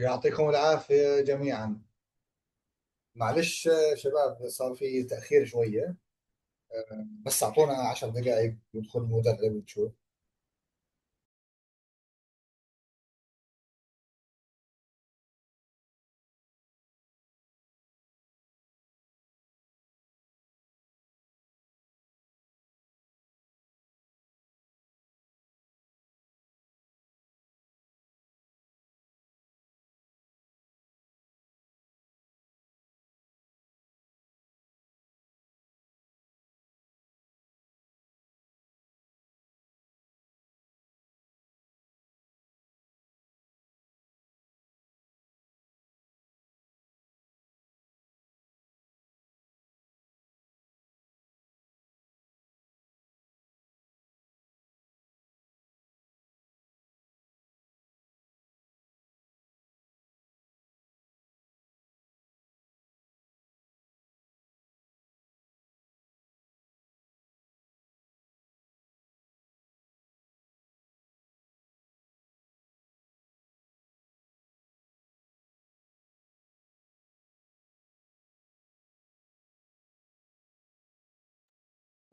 يعطيكم العافية جميعا. معلش شباب، صار في تأخير شوية. بس أعطونا 10 دقائق يدخل المدرب ونشوف.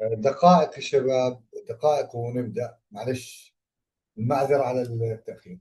دقائق الشباب، دقائق ونبدأ. معلش، المعذرة على التأخير.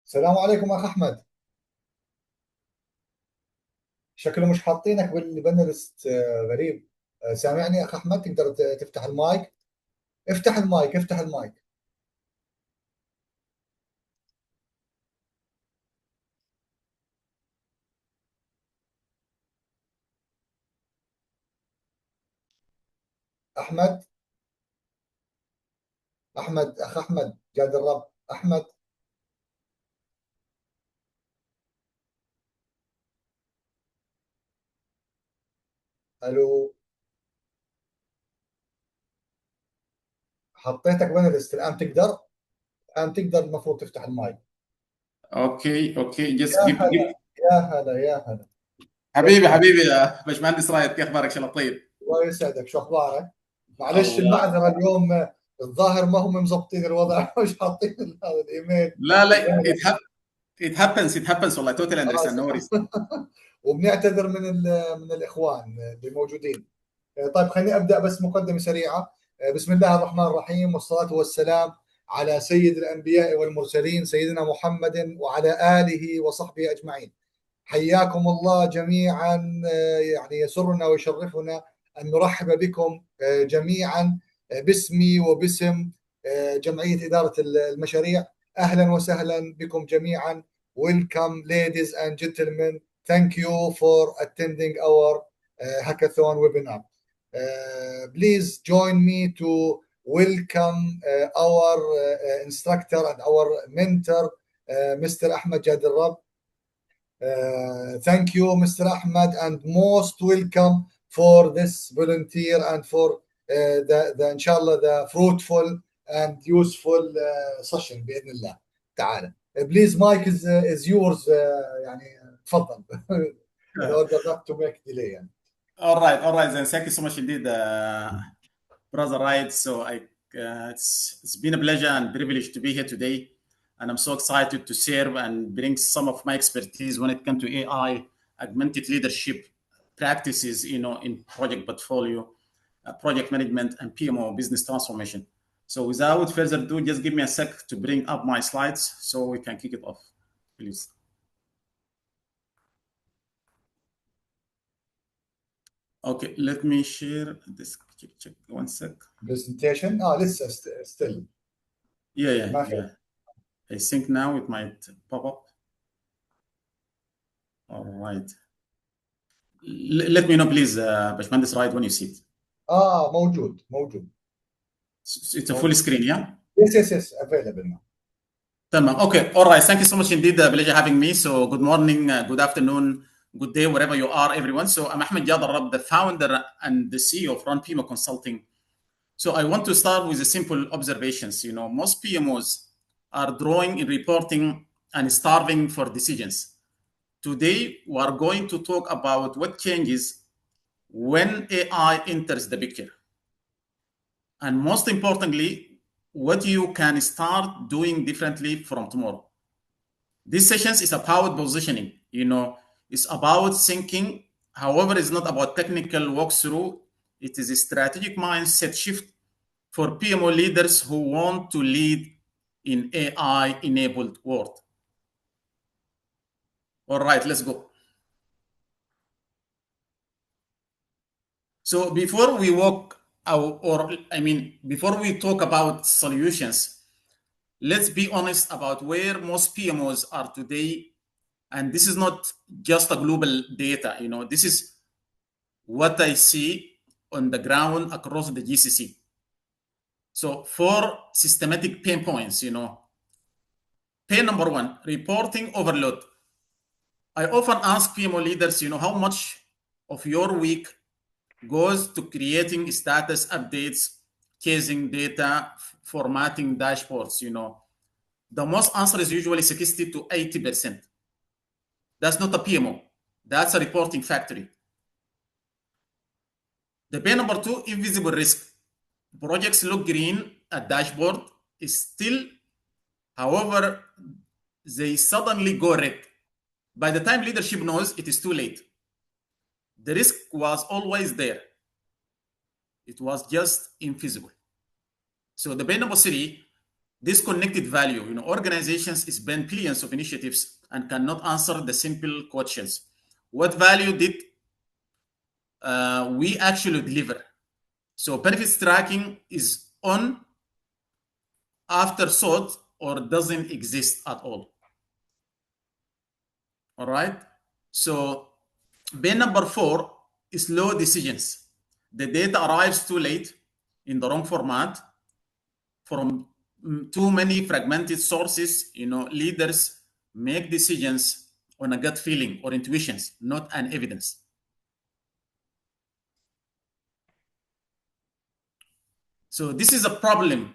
السلام عليكم اخ احمد. شكله مش حاطينك بالبانلست، غريب. سامعني اخ احمد؟ تقدر تفتح المايك؟ افتح المايك، افتح المايك. احمد، احمد، اخ احمد جاد الرب. احمد. الو. حطيتك بانلست الان تقدر. الان تقدر، المفروض تفتح المايك. اوكي اوكي يا جست جيب. هلا، يا هلا، يا هلا. كيف حبيبي حالك؟ حبيبي يا باشمهندس رايد، كيف اخبارك؟ شلون طيب؟ الله يسعدك، شو اخبارك؟ معلش الله. المعذره اليوم، الظاهر ما هم مزبطين الوضع مش حاطين هذا الايميل. لا لا it happens والله totally understand no worries. وبنعتذر من الاخوان اللي موجودين. طيب خليني ابدا بس مقدمه سريعه. بسم الله الرحمن الرحيم، والصلاه والسلام على سيد الانبياء والمرسلين سيدنا محمد وعلى اله وصحبه اجمعين. حياكم الله جميعا. يعني يسرنا ويشرفنا ان نرحب بكم جميعا، باسمي وباسم جمعيه اداره المشاريع. اهلا وسهلا بكم جميعا. Welcome ladies and gentlemen. Thank you for attending our hackathon webinar. Please join me to welcome our instructor and our mentor, Mr. Ahmed Jad. Thank you, Mr. Ahmed, and most welcome for this volunteer and for inshallah, the fruitful and useful session بإذن الله تعالى. Please, Mike is yours. يعني تفضل. in order not to make delay يعني. All right then, thank you so much indeed, brother Raid. So it's been a pleasure and privilege to be here today, and I'm so excited to serve and bring some of my expertise when it comes to AI, augmented leadership practices, in project portfolio, project management, and PMO business transformation. So without further ado, just give me a sec to bring up my slides so we can kick it off, please. Okay, let me share this. Check 1 sec. Presentation. لسه still. ما في. Yeah. I think now it might pop up. All right. Let me know, please, Bashmandis, right when you see it. موجود موجود. It's a full screen, yeah? Yes, available now. Tamam. Okay. All right. Thank you so much indeed. Pleasure having me. So good morning, good afternoon, good day, wherever you are, everyone. So I'm Ahmed Jad, the founder and the CEO of Run PMO Consulting. So I want to start with the simple observations. Most PMOs are drawing in reporting and starving for decisions. Today, we are going to talk about what changes when AI enters the picture. And most importantly, what you can start doing differently from tomorrow. This sessions is about positioning, it's about thinking. However, it's not about technical walkthrough. It is a strategic mindset shift for PMO leaders who want to lead in AI-enabled world. All right, let's go. So before we before we talk about solutions, let's be honest about where most PMOs are today. And this is not just a global data, this is what I see on the ground across the GCC. So 4 systematic pain points, Pain number 1, reporting overload. I often ask PMO leaders, how much of your week goes to creating status updates, chasing data, formatting dashboards. The most answer is usually 60 to 80%. That's not a PMO. That's a reporting factory. The pain number 2, invisible risk. Projects look green at dashboard is still, however, they suddenly go red. By the time leadership knows, it is too late. The risk was always there. It was just invisible. So the pain number 3, Disconnected value. Organizations spend billions of initiatives and cannot answer the simple questions. What value did we actually deliver? So benefits tracking is on afterthought or doesn't exist at all. All right. So number 4 is slow decisions. The data arrives too late in the wrong format from too many fragmented sources. Leaders make decisions on a gut feeling or intuitions, not an evidence. So this is a problem.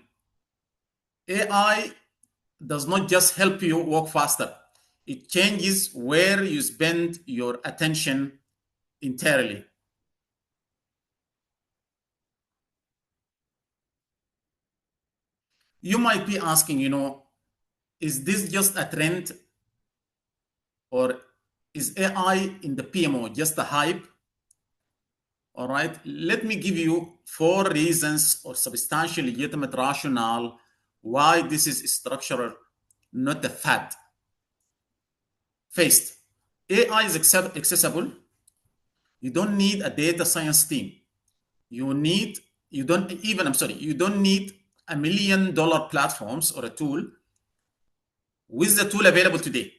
AI does not just help you walk faster. It changes where you spend your attention entirely. You might be asking, is this just a trend, or is AI in the PMO just a hype? All right, let me give you 4 reasons or substantial legitimate rationale why this is structural, not a fad. First, AI is accessible. You don't need a data science team. You don't need $1 million platforms or a tool. With the tool available today,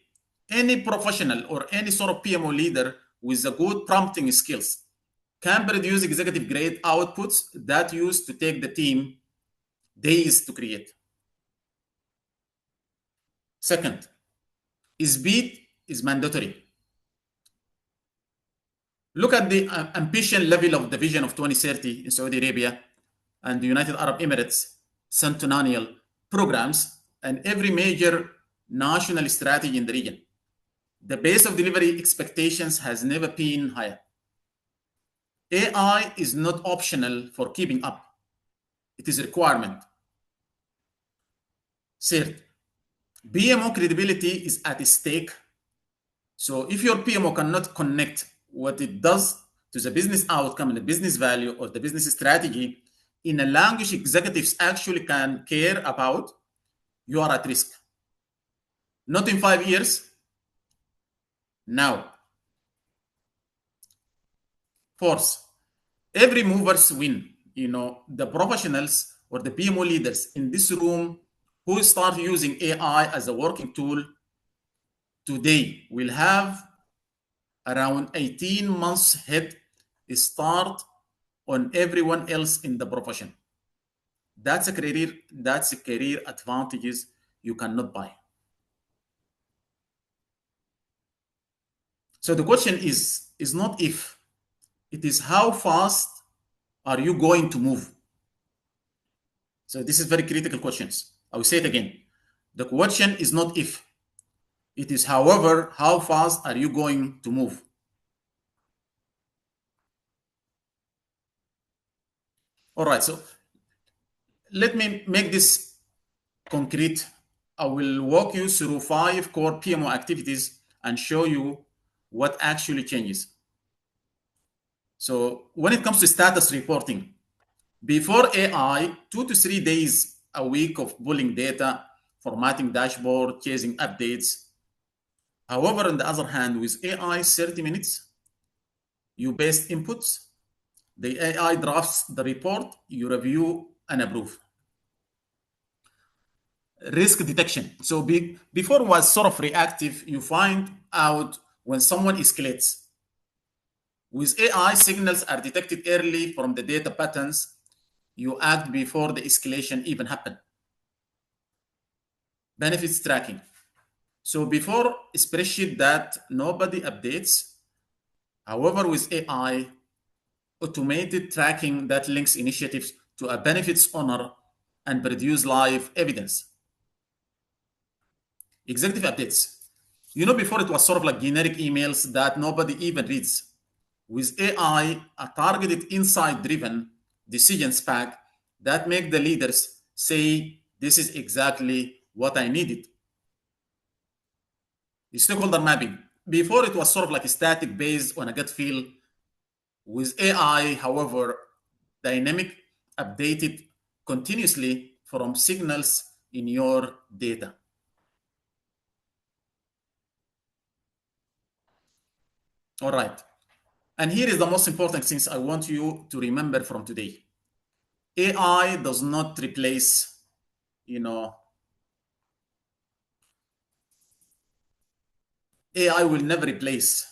any professional or any sort of PMO leader with a good prompting skills can produce executive grade outputs that used to take the team days to create. Second, speed is mandatory. Look at the ambition level of the vision of 2030 in Saudi Arabia and the United Arab Emirates centennial programs and every major national strategy in the region. The base of delivery expectations has never been higher. AI is not optional for keeping up. It is a requirement. Third, PMO credibility is at stake. So if your PMO cannot connect what it does to the business outcome and the business value or the business strategy in a language executives actually can care about, you are at risk. Not in 5 years, now. Fourth, every movers win. The professionals or the PMO leaders in this room who start using AI as a working tool today will have around 18 months head start on everyone else in the profession. That's a career advantages you cannot buy. So the question is not if, it is how fast are you going to move? So this is very critical questions. I will say it again. The question is not if, it is however, how fast are you going to move? All right, so let me make this concrete. I will walk you through 5 core PMO activities and show you what actually changes. So when it comes to status reporting, before AI, 2 to 3 days a week of pulling data, formatting dashboard, chasing updates. However, on the other hand, with AI, 30 minutes, you paste inputs, the AI drafts the report, you review and approve. Risk detection. So before it was sort of reactive, you find out when someone escalates. With AI, signals are detected early from the data patterns. You act before the escalation even happened. Benefits tracking. So before, a spreadsheet that nobody updates. However, with AI, automated tracking that links initiatives to a benefits owner and produce live evidence. Executive updates. Before it was sort of like generic emails that nobody even reads. With AI, a targeted insight-driven decisions pack that make the leaders say, this is exactly what I needed. The stakeholder mapping. Before it was sort of like a static based on a gut feel. With AI, however, dynamic, updated continuously from signals in your data. All right. And here is the most important things I want you to remember from today. AI does not replace, AI will never replace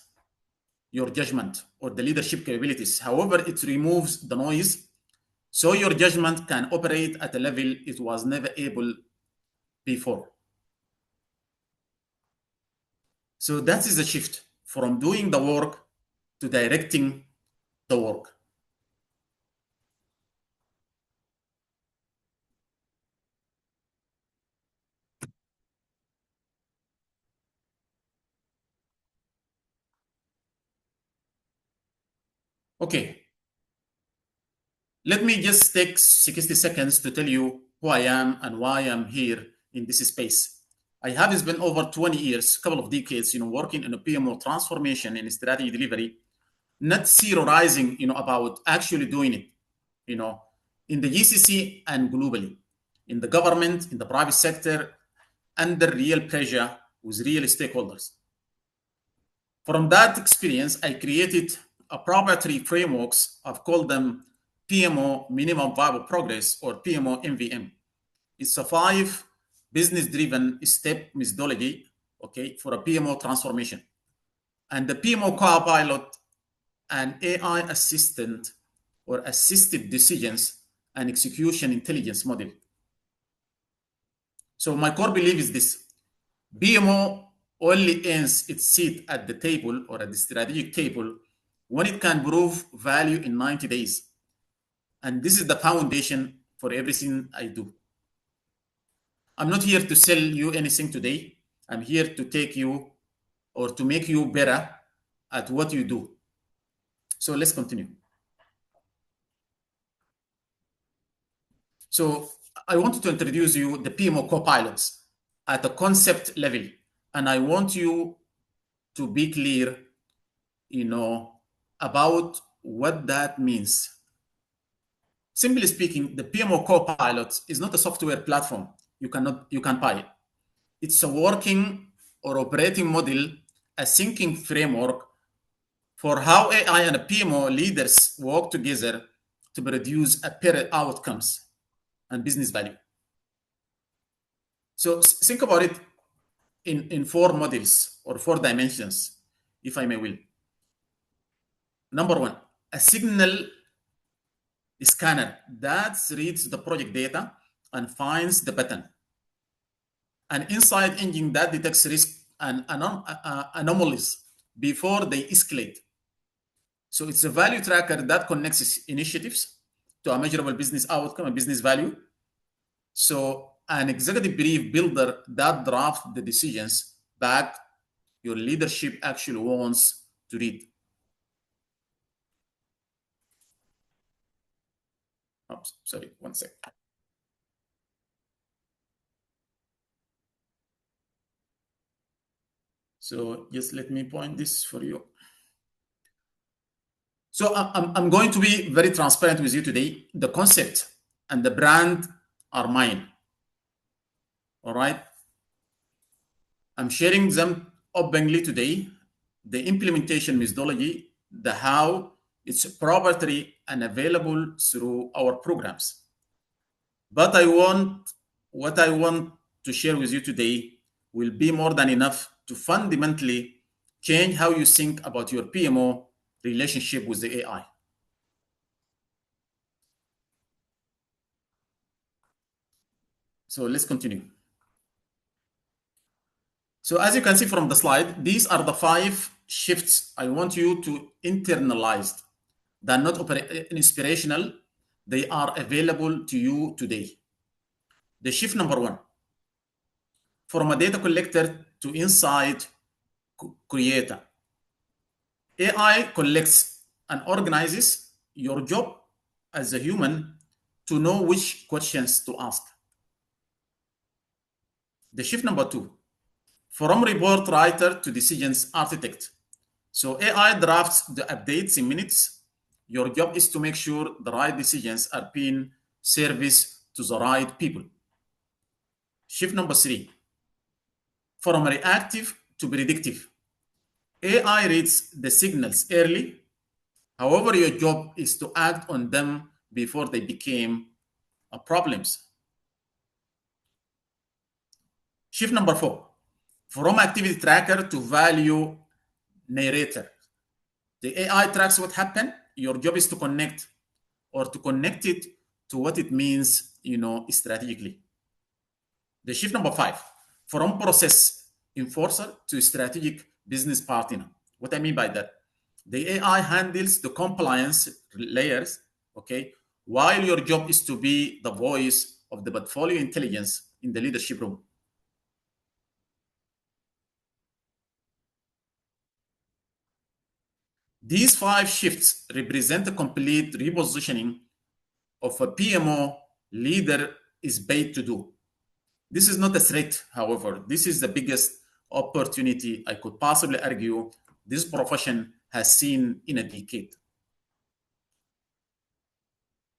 your judgment or the leadership capabilities. However, it removes the noise so your judgment can operate at a level it was never able before. So that is a shift from doing the work to directing the work. Okay. Let me just take 60 seconds to tell you who I am and why I'm here in this space. I have spent over 20 years, a couple of decades, working in a PMO transformation and strategy delivery, not theorizing, about actually doing it, in the GCC and globally, in the government, in the private sector, under real pressure with real stakeholders. From that experience, I created a proprietary frameworks. I've called them PMO Minimum Viable Progress or PMO MVM. It's a 5 business-driven step methodology, okay, for a PMO transformation. And the PMO Copilot and AI assistant or assisted decisions and execution intelligence model. So my core belief is this: PMO only earns its seat at the table or at the strategic table when it can prove value in 90 days. And this is the foundation for everything I do. I'm not here to sell you anything today. I'm here to take you or to make you better at what you do. So let's continue. So I wanted to introduce you the PMO copilots at a concept level. And I want you to be clear, about what that means. Simply speaking, the PMO Copilot is not a software platform you can buy. It's a working or operating model, a thinking framework for how AI and PMO leaders work together to produce apparent outcomes and business value. So think about it in 4 models or 4 dimensions, if I may will. Number 1, a signal scanner that reads the project data and finds the pattern. An insight engine that detects risk and anomalies before they escalate. So it's a value tracker that connects initiatives to a measurable business outcome and business value. So an executive brief builder that drafts the decisions back your leadership actually wants to read. Oops, sorry, one sec. So just let me point this for you. So I'm going to be very transparent with you today. The concept and the brand are mine. All right. I'm sharing them openly today. The implementation methodology, the how, it's proprietary and available through our programs. But what I want to share with you today will be more than enough to fundamentally change how you think about your PMO relationship with the AI. So let's continue. So as you can see from the slide, these are the 5 shifts I want you to internalize. They're not inspirational. They are available to you today. The shift number 1, from a data collector to insight creator. AI collects and organizes. Your job as a human to know which questions to ask. The shift number 2, from report writer to decisions architect. So AI drafts the updates in minutes. Your job is to make sure the right decisions are being serviced to the right people. Shift number 3, from reactive to predictive. AI reads the signals early. However, your job is to act on them before they became problems. Shift number 4, from activity tracker to value narrator. The AI tracks what happened. Your job is to connect it to what it means, strategically. The shift number 5, from process enforcer to strategic business partner. What I mean by that, the AI handles the compliance layers, okay, while your job is to be the voice of the portfolio intelligence in the leadership room. These 5 shifts represent a complete repositioning of a PMO leader is paid to do. This is not a threat, however. This is the biggest opportunity I could possibly argue this profession has seen in a decade.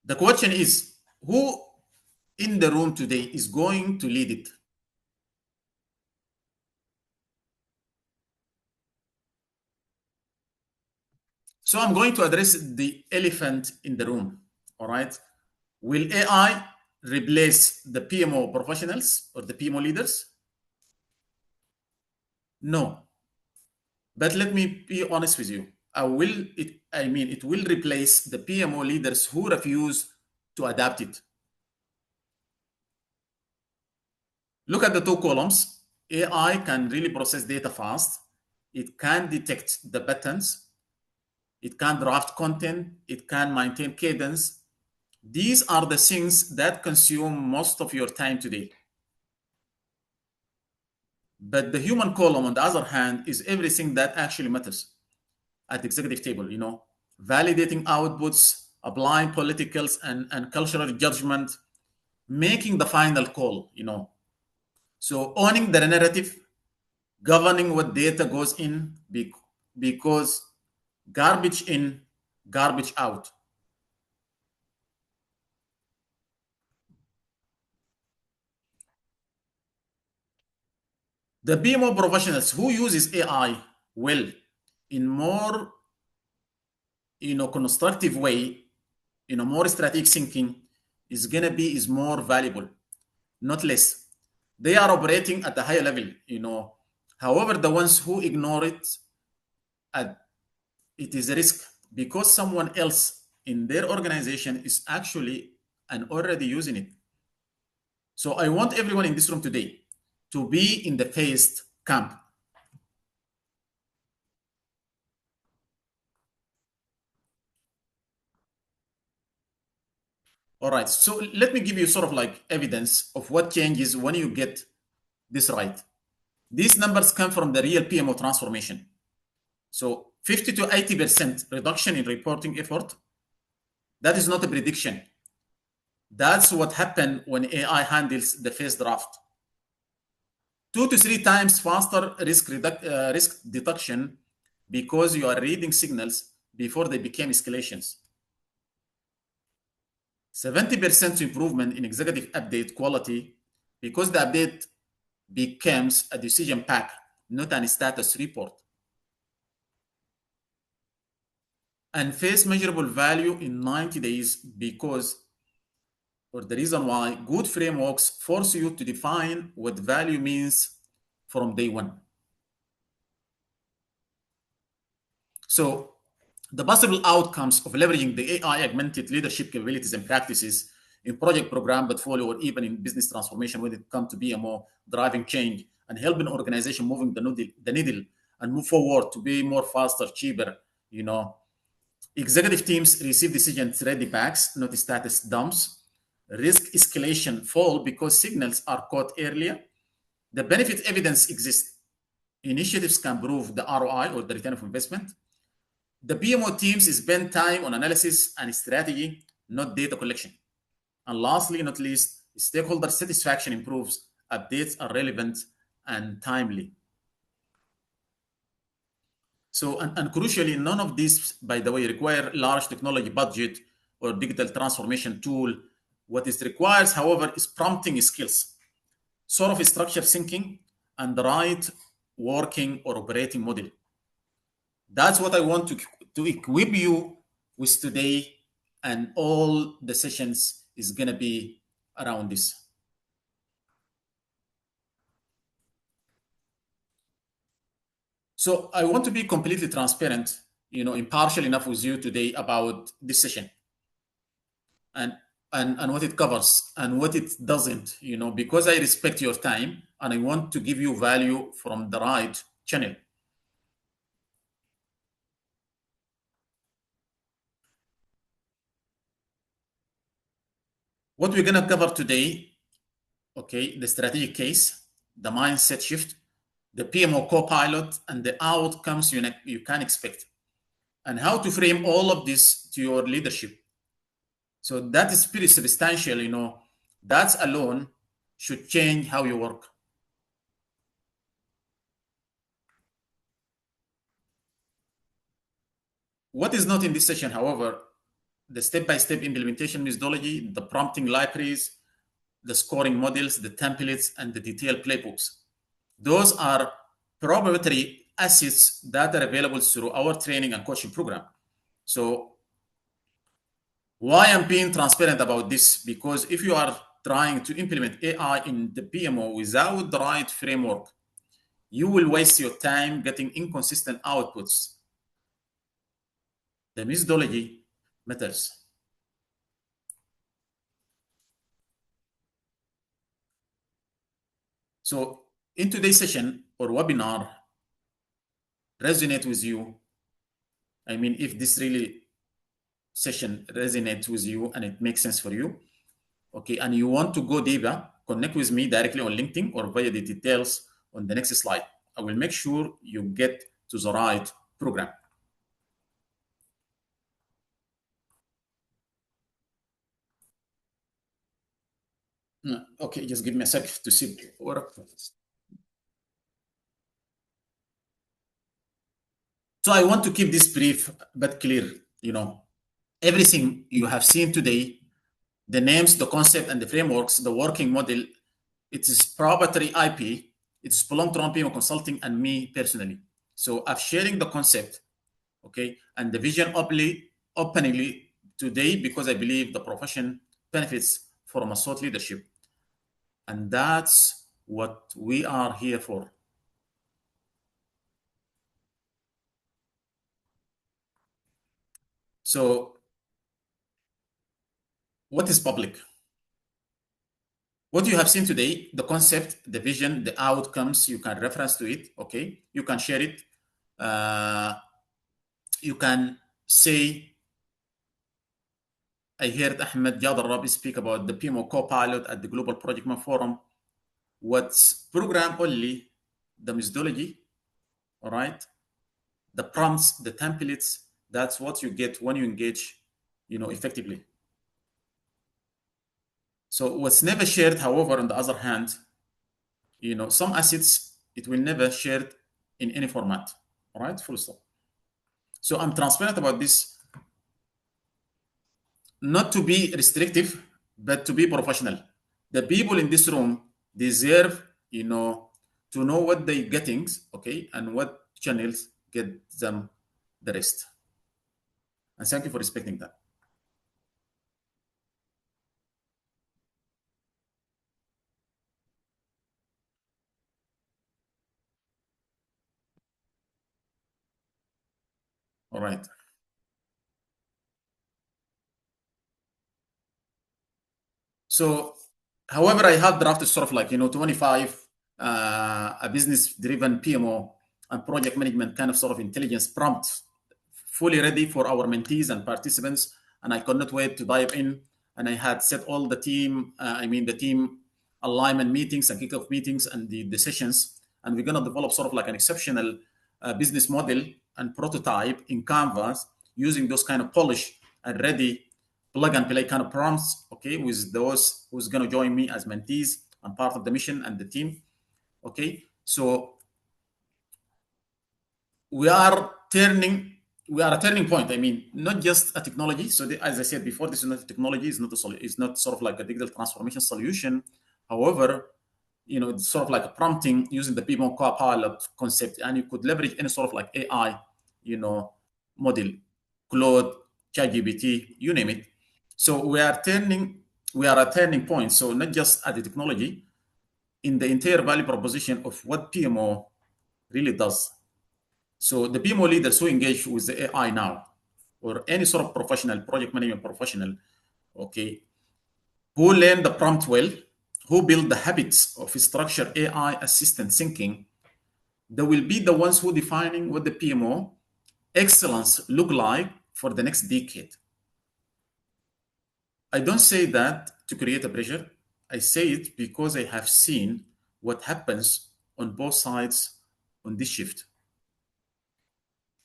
The question is, who in the room today is going to lead it? So I'm going to address the elephant in the room, all right? Will AI replace the PMO professionals or the PMO leaders? No. But let me be honest with you. It will replace the PMO leaders who refuse to adapt it. Look at the 2 columns. AI can really process data fast. It can detect the patterns. It can draft content. It can maintain cadence. These are the things that consume most of your time today. But the human column, on the other hand, is everything that actually matters at the executive table, validating outputs, applying politicals and cultural judgment, making the final call, So owning the narrative, governing what data goes in, because garbage in, garbage out. The PMO professionals who uses AI well in more, constructive way, more strategic thinking is more valuable, not less. They are operating at a higher level, However, the ones who ignore it, it is a risk because someone else in their organization is actually and already using it. So I want everyone in this room today to be in the phased camp. All right, so let me give you sort of like evidence of what changes when you get this right. These numbers come from the real PMO transformation. So 50 to 80% reduction in reporting effort. That is not a prediction. That's what happened when AI handles the phase draft. 2 to 3 times faster risk detection because you are reading signals before they became escalations. 70% improvement in executive update quality because the update becomes a decision pack, not a status report. And face measurable value in 90 days because, or the reason why, good frameworks force you to define what value means from day one. So the possible outcomes of leveraging the AI augmented leadership capabilities and practices in project program portfolio or even in business transformation when it comes to BMO, driving change and helping organization moving the needle and move forward to be more faster, cheaper, Executive teams receive decisions ready packs, not status dumps. Risk escalation fall because signals are caught earlier. The benefit evidence exists. Initiatives can prove the ROI or the return of investment. The PMO teams spend time on analysis and strategy, not data collection. And lastly, not least, stakeholder satisfaction improves. Updates are relevant and timely. So, and crucially, none of these, by the way, require large technology budget or digital transformation tool. What it requires, however, is prompting skills. sort of structure thinking, and the right working or operating model. That's what I want to equip you with today, and all the sessions is going to be around this. So I want to be completely transparent, impartial enough with you today about this session and what it covers and what it doesn't, because I respect your time and I want to give you value from the right channel. What we're going to cover today, okay, the strategic case, the mindset shift, the PMO co-pilot, and the outcomes you can expect, and how to frame all of this to your leadership. So that is pretty substantial, that alone should change how you work. What is not in this session, however, the step-by-step implementation methodology, the prompting libraries, the scoring models, the templates, and the detailed playbooks. Those are proprietary assets that are available through our training and coaching program. So why I'm being transparent about this? Because if you are trying to implement AI in the PMO without the right framework, you will waste your time getting inconsistent outputs. The methodology matters. So in today's session or webinar resonate with you, I mean, if this really session resonates with you and it makes sense for you, okay, and you want to go deeper, connect with me directly on LinkedIn or via the details on the next slide. I will make sure you get to the right program. Okay, just give me a sec to see work. So I want to keep this brief but clear. Everything you have seen today, the names, the concept, and the frameworks, the working model, it is proprietary IP. It's belong to PMO Consulting and me personally. So I'm sharing the concept, okay, and the vision openly today because I believe the profession benefits from a thought leadership. And that's what we are here for. So what is public? What you have seen today, the concept, the vision, the outcomes, you can reference to it, okay? You can share it. You can say, I heard Ahmed Jad speak about the PMO co-pilot at the Global Project Man Forum. What's program only, the methodology, all right? The prompts, the templates, that's what you get when you engage, effectively. So what's never shared, however, on the other hand, some assets, it will never shared in any format, all right? Full stop. So I'm transparent about this, not to be restrictive, but to be professional. The people in this room deserve, to know what they're getting, okay, and what channels get them the rest. And thank you for respecting that. All right. So, however, I have drafted sort of like, 25, a business-driven PMO and project management kind of sort of intelligence prompt, fully ready for our mentees and participants. And I could not wait to dive in. And I had set all the team, the team alignment meetings and kickoff meetings and the sessions. And we're going to develop sort of like an exceptional business model and prototype in Canvas using those kind of polished and ready plug and play kind of prompts, okay, with those who's going to join me as mentees and part of the mission and the team, okay? So we are a turning point. I mean, not just a technology. So as I said before, this is not a technology. It's not sort of like a digital transformation solution. However, it's sort of like a prompting using the PMO Copilot concept, and you could leverage any sort of like AI, model, Claude, ChatGPT, you name it. So we are at a turning point. So not just at the technology, in the entire value proposition of what PMO really does. So the PMO leaders who engage with the AI now, or any sort of professional, project management professional, okay, who learn the prompt well, who build the habits of structured AI assistant thinking, they will be the ones who defining what the PMO excellence look like for the next decade. I don't say that to create a pressure. I say it because I have seen what happens on both sides on this shift.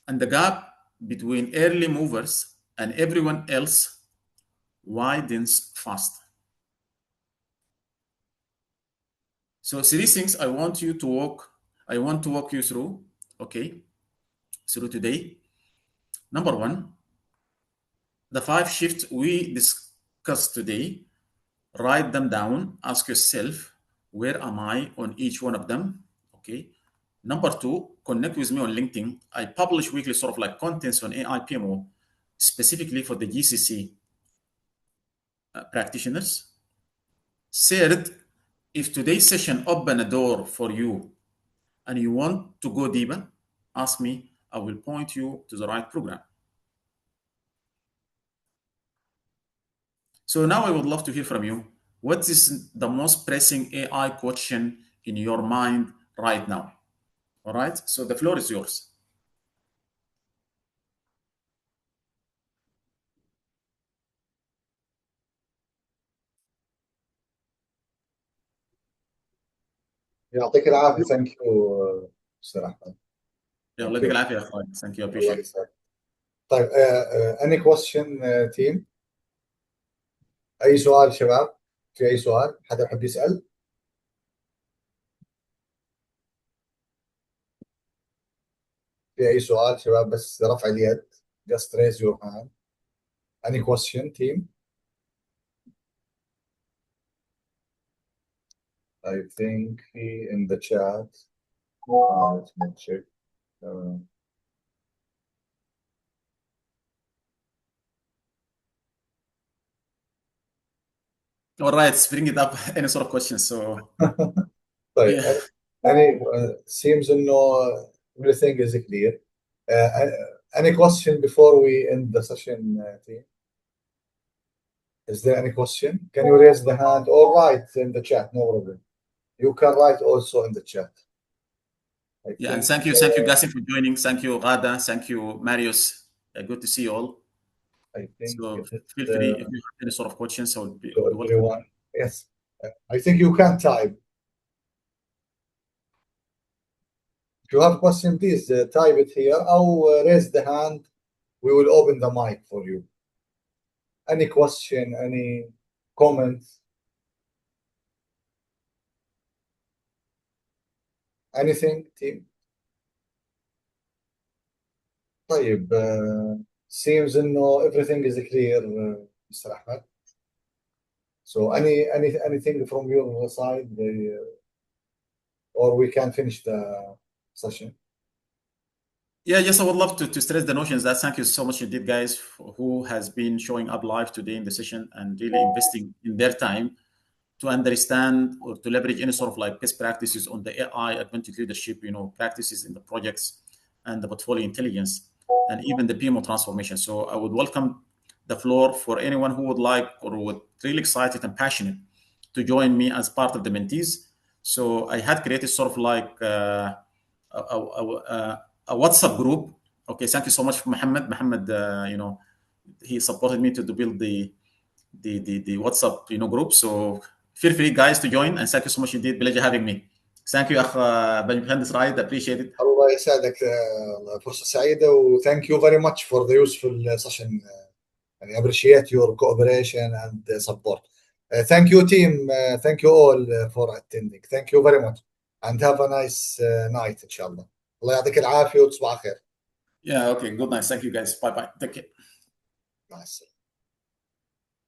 And the gap between early movers and everyone else widens fast. So three things I want to walk you through, okay, through today. Number one, the 5 shifts we discussed today, write them down, ask yourself, where am I on each one of them? Okay. Number 2, connect with me on LinkedIn. I publish weekly sort of like contents on AI PMO, specifically for the GCC practitioners. Third, if today's session opened a door for you and you want to go deeper, ask me. I will point you to the right program. So now I would love to hear from you. What is the most pressing AI question in your mind right now? All right. So the floor is yours. يعطيك العافيه. ثانك يو استاذ احمد. الله يديك العافيه يا اخوي. Thank you. الله Appreciate it. يسعدك. طيب any question team؟ اي سؤال شباب؟ في اي سؤال؟ حدا يحب يسال؟ في اي سؤال شباب؟ بس رفع اليد. Just raise your hand. Any question team؟ I think in the chat. Let me check. All right, bring it up. Any sort of questions? So طيب yeah. any seems انه everything is clear. Any question before we end the session, team? Is there any question? Can you raise the hand or write in the chat? No problem. You can write also in the chat. Yeah, and thank you, Gassim, for joining. Thank you, Rada. Thank you, Marius. Good to see you all. I think So feel free if you have any sort of questions. I would be welcome. Everyone. Yes, I think you can type. If you have a question, please type it here or raise the hand. We will open the mic for you. Any question, any comments? Anything, team? طيب seems انه everything is clear, Mr. Ahmed. So anything from your side, or we can finish the session? Yeah, yes, I would love to stress the notions that thank you so much indeed, guys, who has been showing up live today in the session and really investing in their time to understand or to leverage any sort of like best practices on the AI augmented leadership, practices in the projects and the portfolio intelligence and even the PMO transformation. So I would welcome the floor for anyone who would like or would really excited and passionate to join me as part of the mentees. So I had created sort of like a WhatsApp group. Okay, thank you so much, Mohammed. Mohammed, he supported me to build the WhatsApp group. So feel free guys to join and thank you so much indeed. Pleasure having me. Thank you اخ باشمهندس رايد. Appreciate it. الله يسعدك. فرصة سعيدة و thank you very much for the useful session. I appreciate your cooperation and support. Thank you team. Thank you all for attending. Thank you very much and have a nice night إن شاء الله. الله يعطيك العافية وتصبح خير. Yeah, okay, good night. Thank you guys. Bye bye. Take care. مع السلامة.